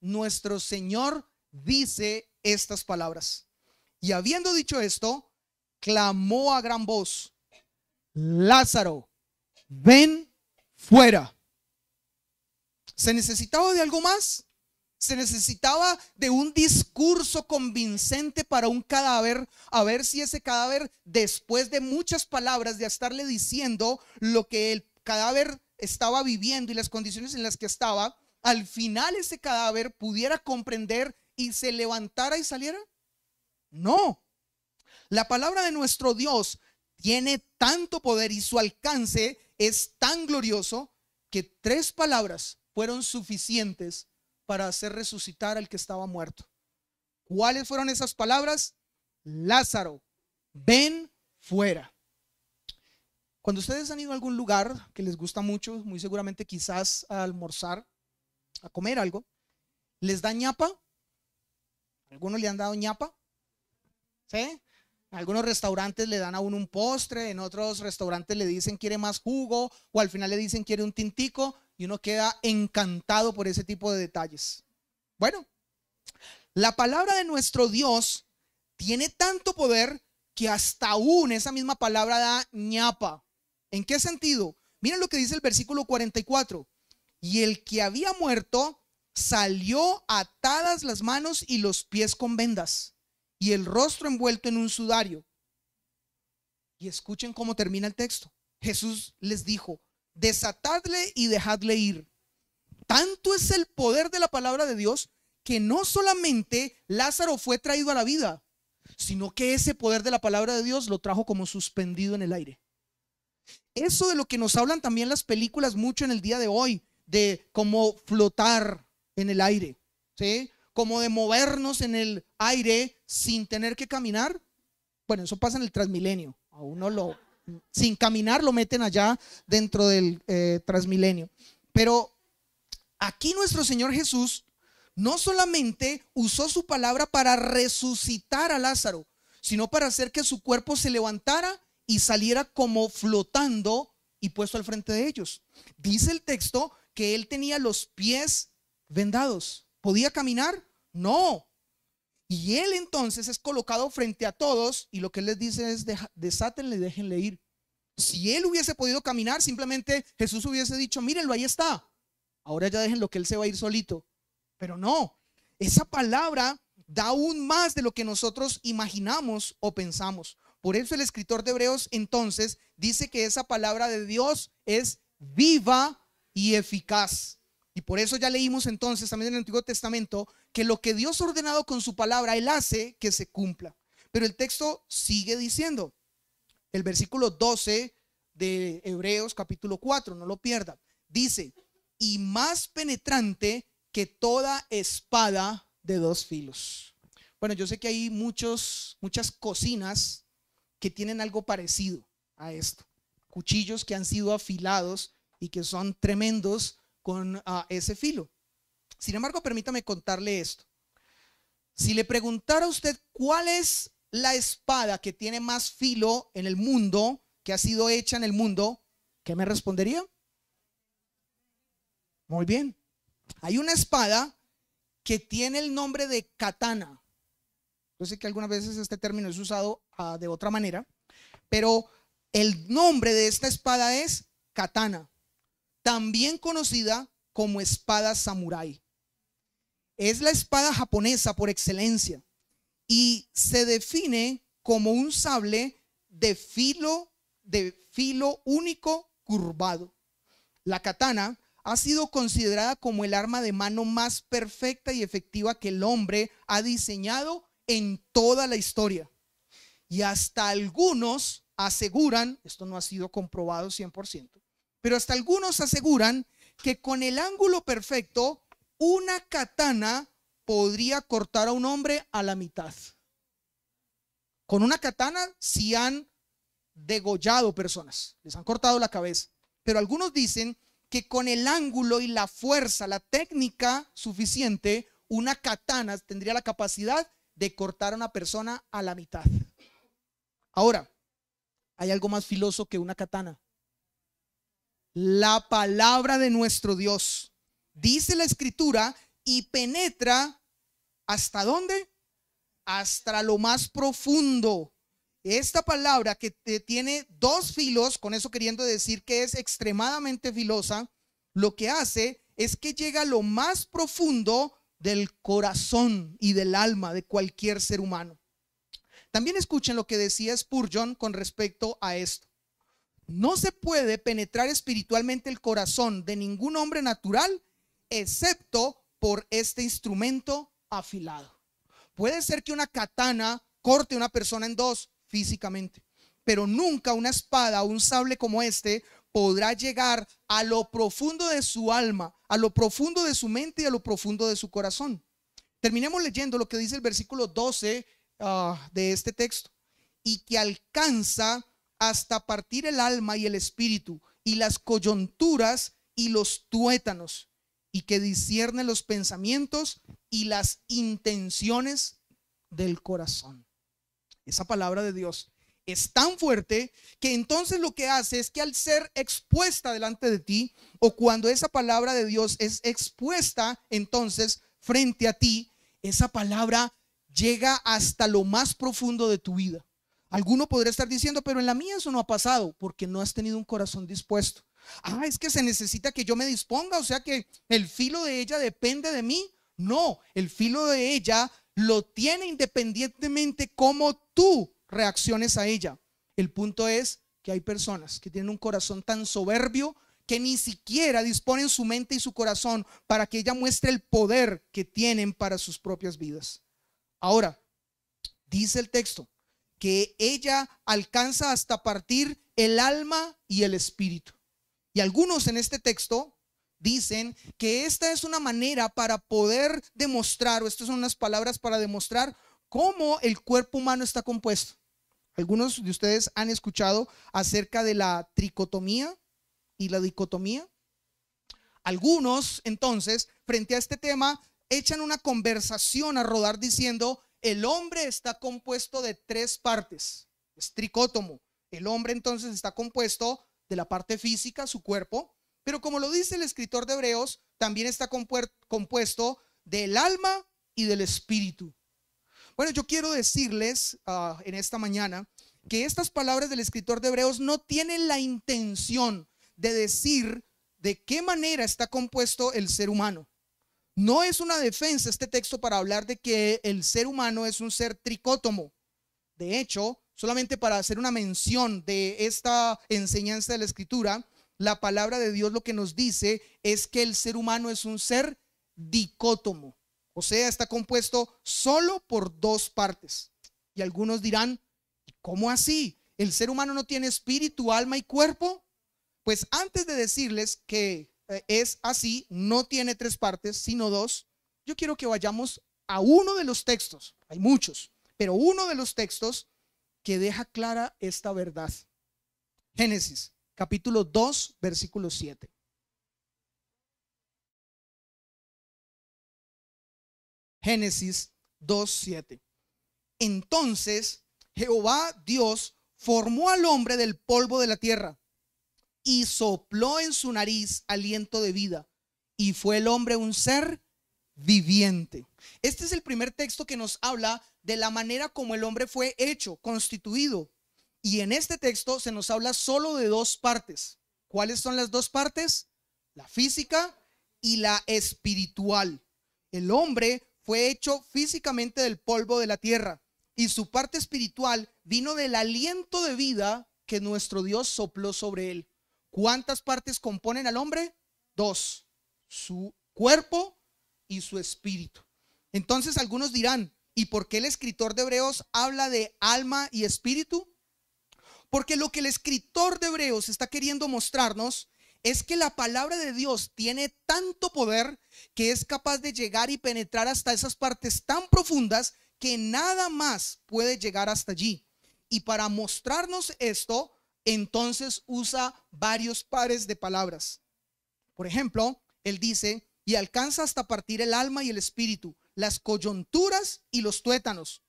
Speaker 2: nuestro Señor dice estas palabras: y habiendo dicho esto, clamó a gran voz: Lázaro, ven fuera. ¿Se necesitaba de algo más? Se necesitaba de un discurso convincente para un cadáver, a ver si ese cadáver, después de muchas palabras de estarle diciendo lo que el cadáver estaba viviendo y las condiciones en las que estaba, al final ese cadáver pudiera comprender y se levantara y saliera. No, la palabra de nuestro Dios tiene tanto poder y su alcance es tan glorioso que 3 palabras fueron suficientes para hacer resucitar al que estaba muerto. ¿Cuáles fueron esas palabras? Lázaro, ven fuera. Cuando ustedes han ido a algún lugar que les gusta mucho, muy seguramente quizás a almorzar, a comer algo, ¿les da ñapa? ¿Algunos le han dado ñapa? ¿Sí? En algunos restaurantes le dan a uno un postre, en otros restaurantes le dicen quiere más jugo, o al final le dicen quiere un tintico, y uno queda encantado por ese tipo de detalles. Bueno, la palabra de nuestro Dios tiene tanto poder que hasta aún esa misma palabra da ñapa. ¿En qué sentido? Miren lo que dice el versículo 44. Y el que había muerto salió atadas las manos y los pies con vendas, y el rostro envuelto en un sudario. Y escuchen cómo termina el texto. Jesús les dijo: desatadle y dejadle ir. Tanto es el poder de la palabra de Dios que no solamente Lázaro fue traído a la vida, sino que ese poder de la palabra de Dios lo trajo como suspendido en el aire. Eso de lo que nos hablan también las películas mucho en el día de hoy, de cómo flotar en el aire, ¿sí? Como de movernos en el aire sin tener que caminar. Bueno, eso pasa en el Transmilenio. A uno sin caminar lo meten allá dentro del Transmilenio. Pero aquí nuestro Señor Jesús no solamente usó su palabra para resucitar a Lázaro, sino para hacer que su cuerpo se levantara y saliera como flotando y puesto al frente de ellos. Dice el texto que él tenía los pies vendados. ¿Podía caminar? No. Y él entonces es colocado frente a todos y lo que él les dice es: desátenle y déjenle ir. Si él hubiese podido caminar, simplemente Jesús hubiese dicho: mírenlo, ahí está. Ahora ya déjenlo, que él se va a ir solito. Pero no, esa palabra da aún más de lo que nosotros imaginamos o pensamos. Por eso el escritor de Hebreos entonces dice que esa palabra de Dios es viva y eficaz. Y por eso ya leímos entonces también en el Antiguo Testamento que lo que Dios ha ordenado con su palabra, Él hace que se cumpla. Pero el texto sigue diciendo, el versículo 12 de Hebreos capítulo 4, no lo pierda, dice: y más penetrante que toda espada de dos filos. Bueno, yo sé que hay muchas cocinas que tienen algo parecido a esto, cuchillos que han sido afilados y que son tremendos con ese filo. Sin embargo, permítame contarle esto. Si le preguntara a usted cuál es la espada que tiene más filo en el mundo, que ha sido hecha en el mundo, ¿qué me respondería? Muy bien. Hay una espada que tiene el nombre de katana. Yo sé que algunas veces este término es usado de otra manera, pero el nombre de esta espada es katana, también conocida como espada samurái. Es la espada japonesa por excelencia y se define como un sable de filo único curvado. La katana ha sido considerada como el arma de mano más perfecta y efectiva que el hombre ha diseñado en toda la historia. Y hasta algunos aseguran, esto no ha sido comprobado 100%, pero hasta algunos aseguran que con el ángulo perfecto, una katana podría cortar a un hombre a la mitad. Con una katana sí han degollado personas, les han cortado la cabeza, pero algunos dicen que con el ángulo y la fuerza, la técnica suficiente, una katana tendría la capacidad de cortar a una persona a la mitad. Ahora, hay algo más filoso que una katana: la palabra de nuestro Dios. Dice la escritura, y penetra ¿hasta dónde? Hasta lo más profundo. Esta palabra que tiene dos filos, con eso queriendo decir que es extremadamente filosa, lo que hace es que llega a lo más profundo del corazón y del alma de cualquier ser humano. También escuchen lo que decía Spurgeon con respecto a esto. No se puede penetrar espiritualmente el corazón de ningún hombre natural excepto por este instrumento afilado. Puede ser que una katana corte a una persona en dos físicamente, pero nunca una espada o un sable como este podrá llegar a lo profundo de su alma, a lo profundo de su mente y a lo profundo de su corazón. Terminemos leyendo lo que dice el versículo 12 de este texto. Y que alcanza hasta partir el alma y el espíritu y las coyunturas y los tuétanos, y que discierne los pensamientos y las intenciones del corazón. Esa palabra de Dios es tan fuerte que entonces lo que hace es que al ser expuesta delante de ti, o cuando esa palabra de Dios es expuesta entonces frente a ti, esa palabra llega hasta lo más profundo de tu vida. Alguno podría estar diciendo, pero en la mía eso no ha pasado, porque no has tenido un corazón dispuesto. Es que se necesita que yo me disponga, o sea que el filo de ella depende de mí. No, el filo de ella lo tiene independientemente cómo tú reacciones a ella. El punto es que hay personas que tienen un corazón tan soberbio que ni siquiera disponen su mente y su corazón para que ella muestre el poder que tienen para sus propias vidas. Ahora, dice el texto que ella alcanza hasta partir el alma y el espíritu. Y algunos en este texto dicen que esta es una manera para poder demostrar, o estas son unas palabras para demostrar cómo el cuerpo humano está compuesto. Algunos de ustedes han escuchado acerca de la tricotomía y la dicotomía. Algunos, entonces, frente a este tema, echan una conversación a rodar diciendo: el hombre está compuesto de tres partes, es tricótomo. El hombre entonces está compuesto de la parte física, su cuerpo, pero como lo dice el escritor de Hebreos, también está compuesto del alma y del espíritu. Bueno, yo quiero decirles en esta mañana que estas palabras del escritor de Hebreos no tienen la intención de decir de qué manera está compuesto el ser humano. No es una defensa este texto para hablar de que el ser humano es un ser tricótomo. De hecho, solamente para hacer una mención de esta enseñanza de la escritura, la palabra de Dios lo que nos dice es que el ser humano es un ser dicótomo. O sea, está compuesto solo por dos partes. Y algunos dirán, ¿cómo así? ¿El ser humano no tiene espíritu, alma y cuerpo? Pues antes de decirles que es así, no tiene tres partes, sino dos, yo quiero que vayamos a uno de los textos, hay muchos, pero uno de los textos que deja clara esta verdad. Génesis, capítulo 2, versículo 7. Génesis 2:7. Entonces Jehová Dios formó al hombre del polvo de la tierra y sopló en su nariz aliento de vida, y fue el hombre un ser viviente. Este es el primer texto que nos habla de la manera como el hombre fue hecho, constituido. Y en este texto se nos habla solo de dos partes. ¿Cuáles son las dos partes? La física y la espiritual. El hombre fue hecho físicamente del polvo de la tierra, y su parte espiritual vino del aliento de vida que nuestro Dios sopló sobre él. ¿Cuántas partes componen al hombre? Dos: su cuerpo y su espíritu. Entonces algunos dirán, ¿y por qué el escritor de Hebreos habla de alma y espíritu? Porque lo que el escritor de Hebreos está queriendo mostrarnos es que la palabra de Dios tiene tanto poder que es capaz de llegar y penetrar hasta esas partes tan profundas que nada más puede llegar hasta allí. Y para mostrarnos esto, entonces usa varios pares de palabras. Por ejemplo, él dice, y alcanza hasta partir el alma y el espíritu, las coyunturas y los tuétanos,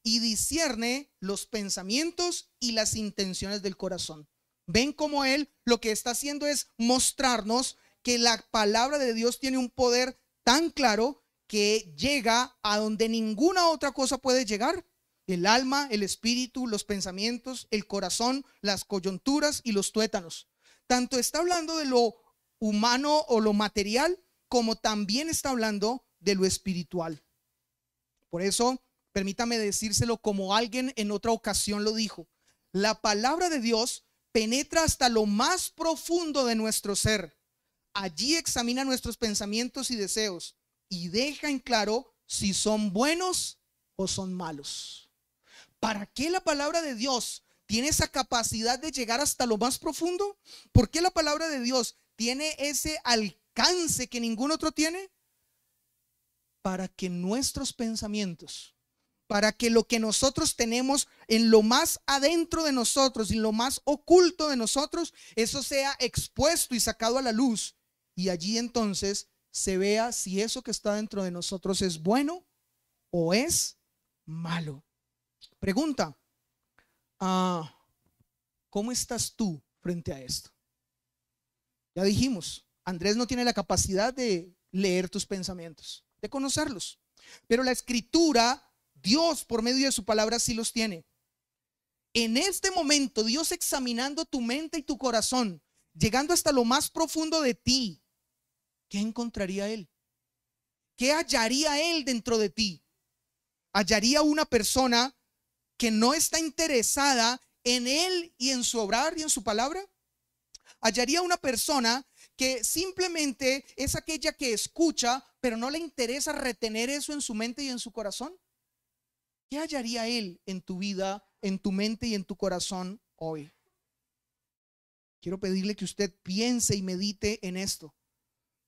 Speaker 2: y discierne los pensamientos y las intenciones del corazón. Ven cómo él lo que está haciendo es mostrarnos que la palabra de Dios tiene un poder tan claro que llega a donde ninguna otra cosa puede llegar. El alma, el espíritu, los pensamientos, el corazón, las coyunturas y los tuétanos. Tanto está hablando de lo humano o lo material, como también está hablando de lo espiritual. Por eso, permítame decírselo como alguien en otra ocasión lo dijo: la palabra de Dios penetra hasta lo más profundo de nuestro ser. Allí examina nuestros pensamientos y deseos y deja en claro si son buenos o son malos. ¿Para qué la palabra de Dios tiene esa capacidad de llegar hasta lo más profundo? ¿Por qué la palabra de Dios tiene ese alcance que ningún otro tiene? Para que nuestros pensamientos, para que lo que nosotros tenemos en lo más adentro de nosotros, en lo más oculto de nosotros, eso sea expuesto y sacado a la luz. Y allí entonces se vea si eso que está dentro de nosotros es bueno o es malo. Pregunta, ¿cómo estás tú frente a esto? Ya dijimos, Andrés no tiene la capacidad de leer tus pensamientos, de conocerlos, pero la Escritura, Dios por medio de su palabra sí los tiene. En este momento, Dios examinando tu mente y tu corazón, llegando hasta lo más profundo de ti, ¿qué encontraría Él? ¿Qué hallaría Él dentro de ti? ¿Hallaría una persona que no está interesada en Él y en su obrar y en su palabra? ¿Hallaría una persona que simplemente es aquella que escucha, pero no le interesa retener eso en su mente y en su corazón? ¿Qué hallaría Él en tu vida, en tu mente y en tu corazón hoy? Quiero pedirle que usted piense y medite en esto,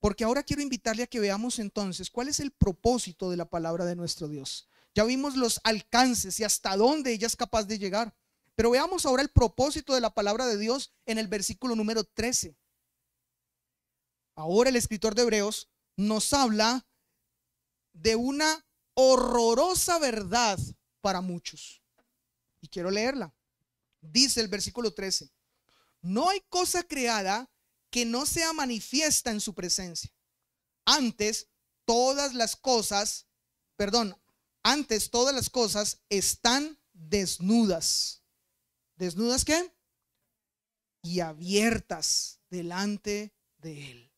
Speaker 2: porque ahora quiero invitarle a que veamos entonces cuál es el propósito de la palabra de nuestro Dios. Ya vimos los alcances y hasta dónde ella es capaz de llegar, pero veamos ahora el propósito de la palabra de Dios en el versículo número 13. Ahora el escritor de Hebreos nos habla de una horrorosa verdad para muchos. Y quiero leerla. Dice el versículo 13: no hay cosa creada que no sea manifiesta en su presencia. Antes todas las cosas están desnudas. ¿Desnudas qué? Y abiertas delante de Él.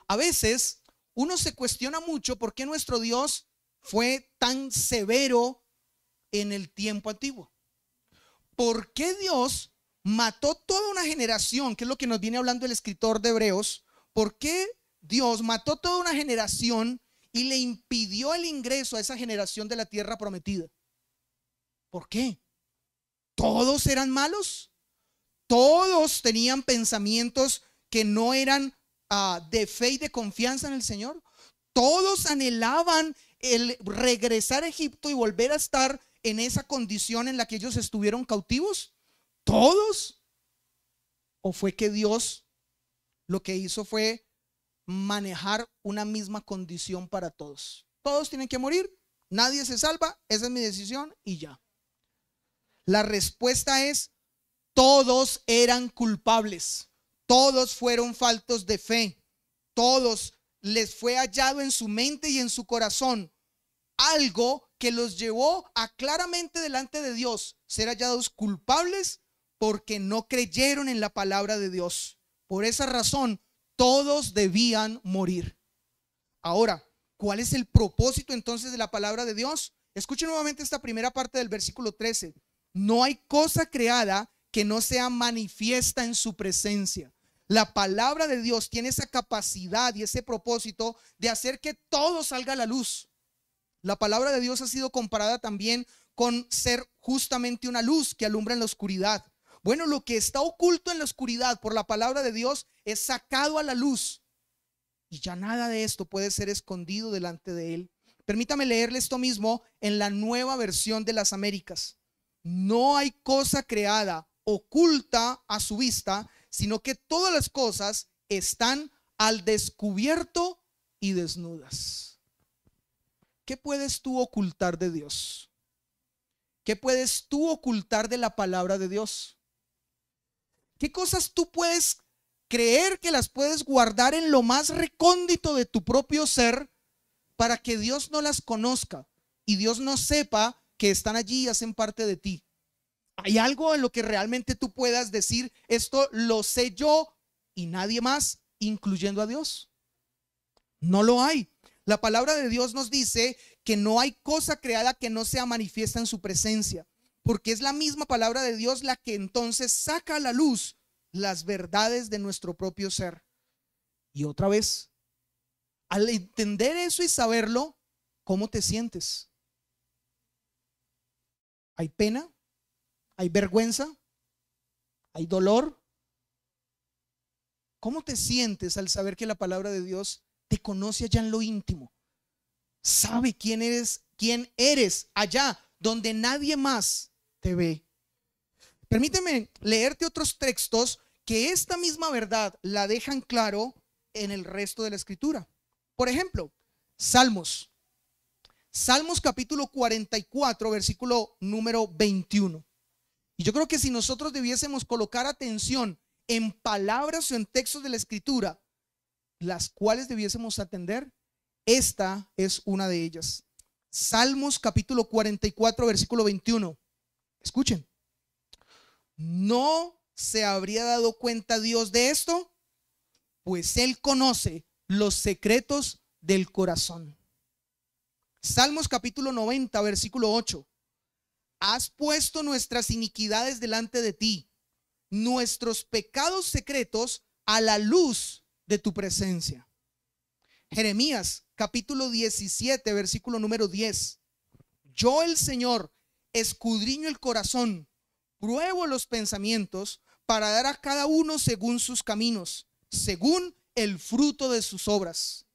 Speaker 2: A veces uno se cuestiona mucho por qué nuestro Dios fue tan severo en el tiempo antiguo. ¿Por qué Dios mató toda una generación? Que es lo que nos viene hablando el escritor de Hebreos. ¿Por qué Dios mató toda una generación y le impidió el ingreso a esa generación de la tierra prometida? ¿Por qué? ¿Todos eran malos? ¿Todos tenían pensamientos que no eran de fe y de confianza en el Señor? ¿Todos anhelaban el regresar a Egipto y volver a estar en esa condición en la que ellos estuvieron cautivos? ¿Todos? ¿O fue que Dios lo que hizo fue manejar una misma condición para todos? Todos tienen que morir, nadie se salva, esa es mi decisión y ya. La respuesta es: todos eran culpables, todos fueron faltos de fe, todos les fue hallado en su mente y en su corazón algo que los llevó a claramente delante de Dios ser hallados culpables porque no creyeron en la palabra de Dios. Por esa razón, todos debían morir. Ahora, ¿cuál es el propósito entonces de la palabra de Dios? Escuchen nuevamente esta primera parte del versículo 13. No hay cosa creada que no sea manifiesta en su presencia. La palabra de Dios tiene esa capacidad y ese propósito de hacer que todo salga a la luz. La palabra de Dios ha sido comparada también con ser justamente una luz que alumbra en la oscuridad. Bueno, lo que está oculto en la oscuridad por la palabra de Dios es sacado a la luz, y ya nada de esto puede ser escondido delante de Él. Permítame leerle esto mismo en la Nueva Versión de las Américas. No hay cosa creada oculta a su vista, sino que todas las cosas están al descubierto y desnudas. ¿Qué puedes tú ocultar de Dios? ¿Qué puedes tú ocultar de la palabra de Dios? ¿Qué cosas tú puedes creer que las puedes guardar en lo más recóndito de tu propio ser para que Dios no las conozca y Dios no sepa que están allí y hacen parte de ti? ¿Hay algo en lo que realmente tú puedas decir: esto lo sé yo y nadie más, incluyendo a Dios? No lo hay. La palabra de Dios nos dice que no hay cosa creada que no sea manifiesta en su presencia, porque es la misma palabra de Dios la que entonces saca a la luz las verdades de nuestro propio ser. Y otra vez, al entender eso y saberlo, ¿cómo te sientes? ¿Hay pena? ¿Hay vergüenza? ¿Hay dolor? ¿Cómo te sientes al saber que la palabra de Dios te conoce allá en lo íntimo? Sabe quién eres allá donde nadie más te ve. Permíteme leerte otros textos que esta misma verdad la dejan claro en el resto de la escritura. Por ejemplo, Salmos capítulo 44, versículo número 21. Y yo creo que si nosotros debiésemos colocar atención en palabras o en textos de la escritura, las cuales debiésemos atender, esta es una de ellas. Salmos capítulo 44, versículo 21. Escuchen. ¿No se habría dado cuenta Dios de esto? Pues Él conoce los secretos del corazón. Salmos capítulo 90, versículo 8. Has puesto nuestras iniquidades delante de ti, nuestros pecados secretos a la luz de tu presencia. Jeremías capítulo 17, versículo número 10. Yo, el Señor, escudriño el corazón, pruebo los pensamientos para dar a cada uno según sus caminos, según el fruto de sus obras.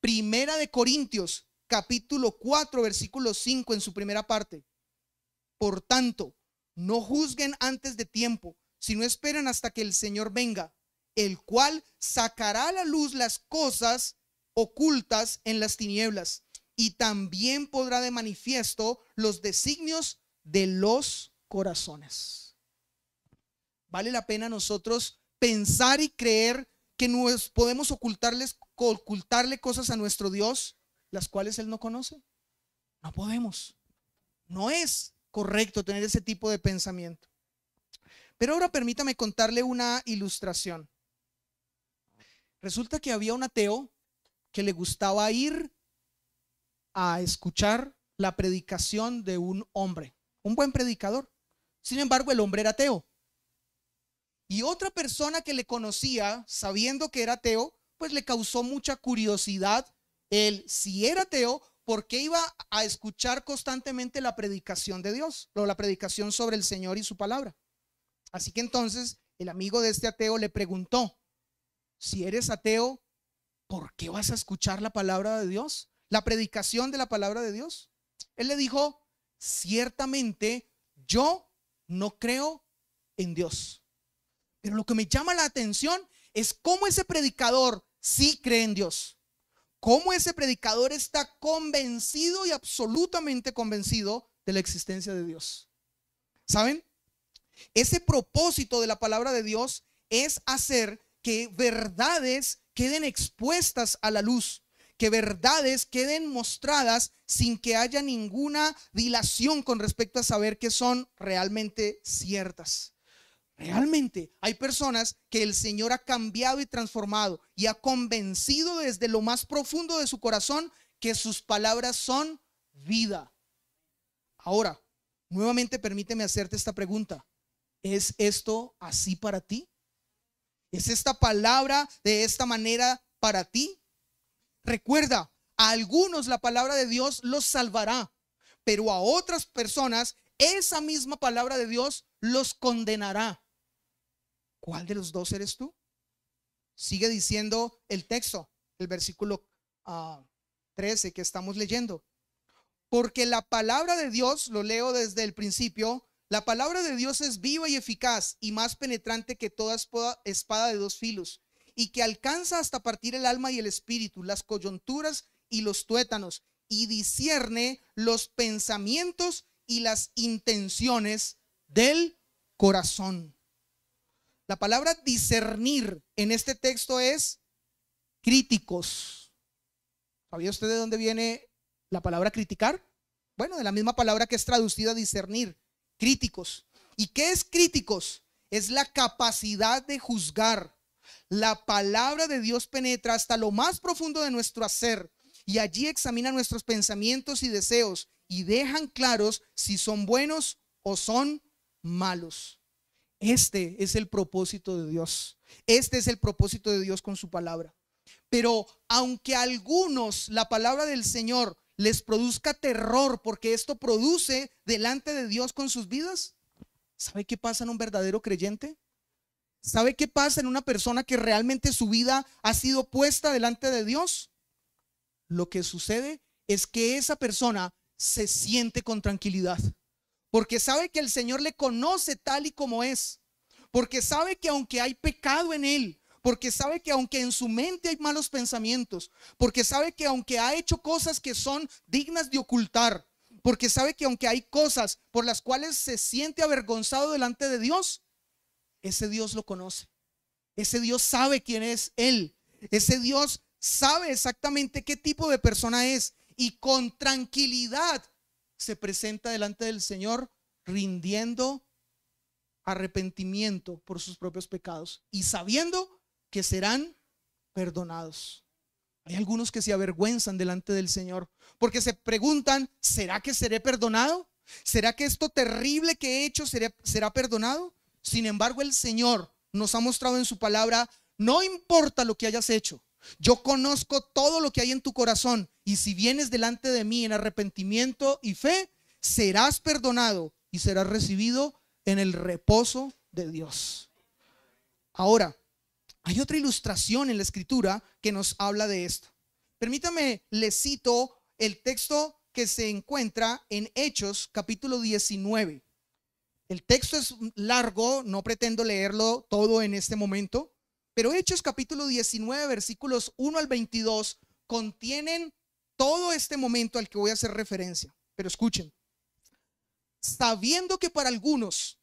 Speaker 2: Primera de Corintios capítulo 4, versículo 5 en su primera parte. Por tanto, no juzguen antes de tiempo, sino esperen hasta que el Señor venga, el cual sacará a la luz las cosas ocultas en las tinieblas, y también podrá de manifiesto los designios de los corazones. Vale la pena nosotros pensar y creer que podemos ocultarle cosas a nuestro Dios, las cuales Él no conoce. No podemos. No es correcto tener ese tipo de pensamiento. Pero ahora permítame contarle una ilustración. Resulta que había un ateo que le gustaba ir a escuchar la predicación de un hombre, un buen predicador. Sin embargo, el hombre era ateo. Y otra persona que le conocía, sabiendo que era ateo, pues le causó mucha curiosidad. Él, si era ateo, ¿por qué iba a escuchar constantemente la predicación de Dios, o la predicación sobre el Señor y su palabra? Así que entonces el amigo de este ateo le preguntó: si eres ateo, ¿por qué vas a escuchar la palabra de Dios? La predicación de la palabra de Dios. Él le dijo: ciertamente yo no creo en Dios. Pero lo que me llama la atención es cómo ese predicador sí cree en Dios. Cómo ese predicador está convencido y absolutamente convencido de la existencia de Dios. ¿Saben? Ese propósito de la palabra de Dios es hacer que verdades queden expuestas a la luz, que verdades queden mostradas sin que haya ninguna dilación con respecto a saber que son realmente ciertas. Realmente hay personas que el Señor ha cambiado y transformado y ha convencido desde lo más profundo de su corazón que sus palabras son vida. Ahora, nuevamente permíteme hacerte esta pregunta: ¿es esto así para ti? ¿Es esta palabra de esta manera para ti? Recuerda, a algunos la palabra de Dios los salvará, pero a otras personas esa misma palabra de Dios los condenará. ¿Cuál de los dos eres tú? Sigue diciendo el texto, el versículo 13 que estamos leyendo. Porque la palabra de Dios, lo leo desde el principio, la palabra de Dios es viva y eficaz y más penetrante que toda espada de dos filos, y que alcanza hasta partir el alma y el espíritu, las coyunturas y los tuétanos, y discierne los pensamientos y las intenciones del corazón. La palabra discernir en este texto es críticos. ¿Sabía usted de dónde viene la palabra criticar? Bueno, de la misma palabra que es traducida discernir, críticos. ¿Y qué es críticos? Es la capacidad de juzgar. La palabra de Dios penetra hasta lo más profundo de nuestro ser y allí examina nuestros pensamientos y deseos y dejan claros si son buenos o son malos. Este es el propósito de Dios. Este es el propósito de Dios con su palabra. Pero aunque a algunos la palabra del Señor les produzca terror porque esto produce delante de Dios con sus vidas, ¿Sabe qué pasa en un verdadero creyente? ¿Sabe qué pasa en una persona que realmente su vida ha sido puesta delante de Dios? Lo que sucede es que esa persona se siente con tranquilidad, porque sabe que el Señor le conoce tal y como es, porque sabe que aunque hay pecado en él, porque sabe que aunque en su mente hay malos pensamientos, porque sabe que aunque ha hecho cosas que son dignas de ocultar, porque sabe que aunque hay cosas por las cuales se siente avergonzado delante de Dios, ese Dios lo conoce. Ese Dios sabe quién es él. Ese Dios sabe exactamente qué tipo de persona es, y con tranquilidad se presenta delante del Señor rindiendo arrepentimiento por sus propios pecados y sabiendo que serán perdonados. Hay algunos que se avergüenzan delante del Señor porque se preguntan: ¿será que seré perdonado? ¿Será que esto terrible que he hecho será perdonado? Sin embargo, el Señor nos ha mostrado en su palabra: no importa lo que hayas hecho, yo conozco todo lo que hay en tu corazón, y si vienes delante de mí en arrepentimiento y fe, serás perdonado y serás recibido en el reposo de Dios. Ahora, hay otra ilustración en la escritura que nos habla de esto. Permítame, le cito el texto que se encuentra en Hechos capítulo 19. El texto es largo, no pretendo leerlo todo en este momento, pero Hechos capítulo 19 versículos 1 al 22 contienen todo este momento al que voy a hacer referencia. Pero escuchen: sabiendo que para algunos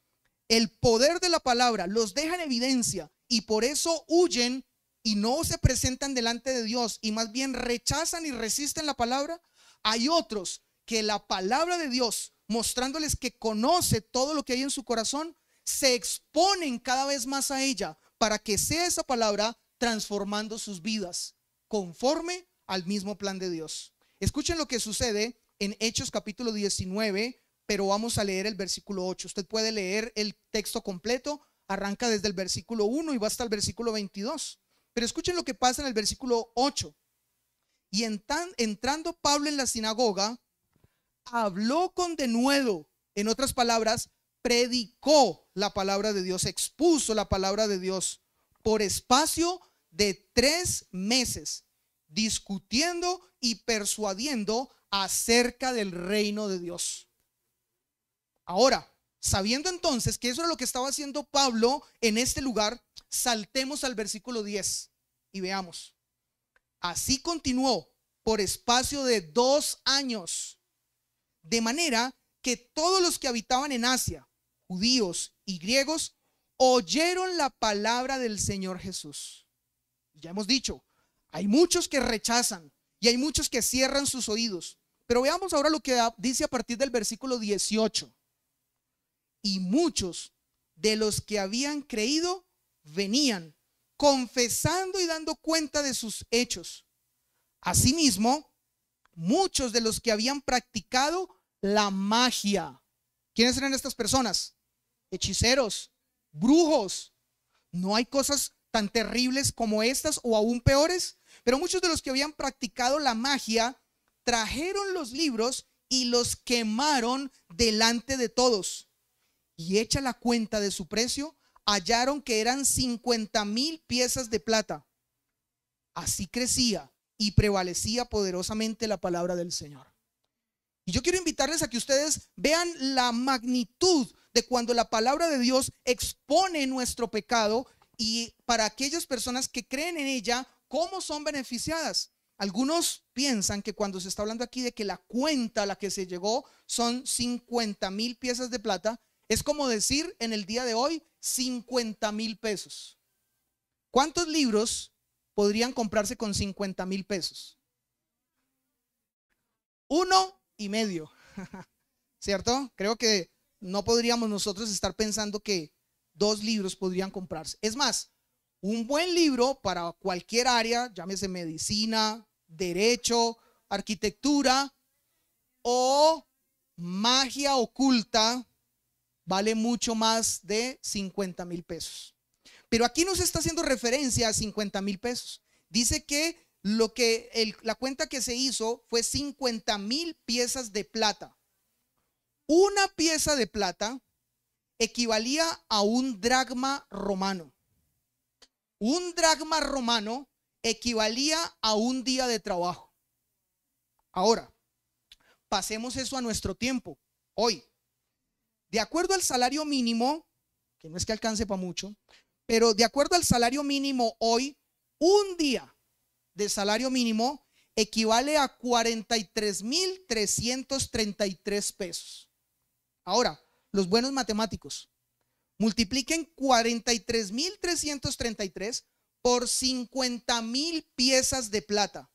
Speaker 2: el poder de la palabra los deja en evidencia, y por eso huyen y no se presentan delante de Dios, y más bien rechazan y resisten la palabra, hay otros que la palabra de Dios, mostrándoles que conoce todo lo que hay en su corazón, se exponen cada vez más a ella para que sea esa palabra transformando sus vidas conforme al mismo plan de Dios. Escuchen lo que sucede en Hechos capítulo 19, pero vamos a leer el versículo 8. Usted puede leer el texto completo, arranca desde el versículo 1 y va hasta el versículo 22. Pero escuchen lo que pasa en el versículo 8. Y entrando Pablo en la sinagoga, habló con denuedo, en otras palabras, predicó la palabra de Dios, expuso la palabra de Dios por espacio de 3 meses, discutiendo y persuadiendo acerca del reino de Dios. Ahora, sabiendo entonces que eso era lo que estaba haciendo Pablo en este lugar, saltemos al versículo 10 y veamos. Así continuó por espacio de 2 años, de manera que todos los que habitaban en Asia, judíos y griegos, oyeron la palabra del Señor Jesús. Ya hemos dicho, hay muchos que rechazan y hay muchos que cierran sus oídos. Pero veamos ahora lo que dice a partir del versículo 18. Y muchos de los que habían creído venían confesando y dando cuenta de sus hechos. Asimismo, muchos de los que habían practicado la magia. ¿Quiénes eran estas personas? Hechiceros, brujos. No hay cosas tan terribles como estas o aún peores, pero muchos de los que habían practicado la magia trajeron los libros y los quemaron delante de todos. Y hecha la cuenta de su precio, hallaron que eran 50,000 piezas de plata. Así crecía y prevalecía poderosamente la palabra del Señor. Y yo quiero invitarles a que ustedes vean la magnitud de cuando la palabra de Dios expone nuestro pecado, y para aquellas personas que creen en ella, cómo son beneficiadas. Algunos piensan que cuando se está hablando aquí de que la cuenta a la que se llegó son 50,000 piezas de plata, es como decir en el día de hoy 50,000 pesos. ¿Cuántos libros podrían comprarse con 50,000 pesos? 1,5, ¿cierto? Creo que no podríamos nosotros estar pensando que 2 libros podrían comprarse. Es más, un buen libro para cualquier área, llámese medicina, derecho, arquitectura o magia oculta, vale mucho más de 50,000 pesos. Pero aquí no se está haciendo referencia a 50,000 pesos. Dice que la cuenta que se hizo fue 50,000 piezas de plata. Una pieza de plata equivalía a un dracma romano. Un dracma romano equivalía a un día de trabajo. Ahora, pasemos eso a nuestro tiempo, hoy. De acuerdo al salario mínimo, que no es que alcance para mucho, pero de acuerdo al salario mínimo hoy, un día de salario mínimo equivale a 43,333 pesos. Ahora, los buenos matemáticos, multipliquen 43,333 por 50,000 piezas de plata.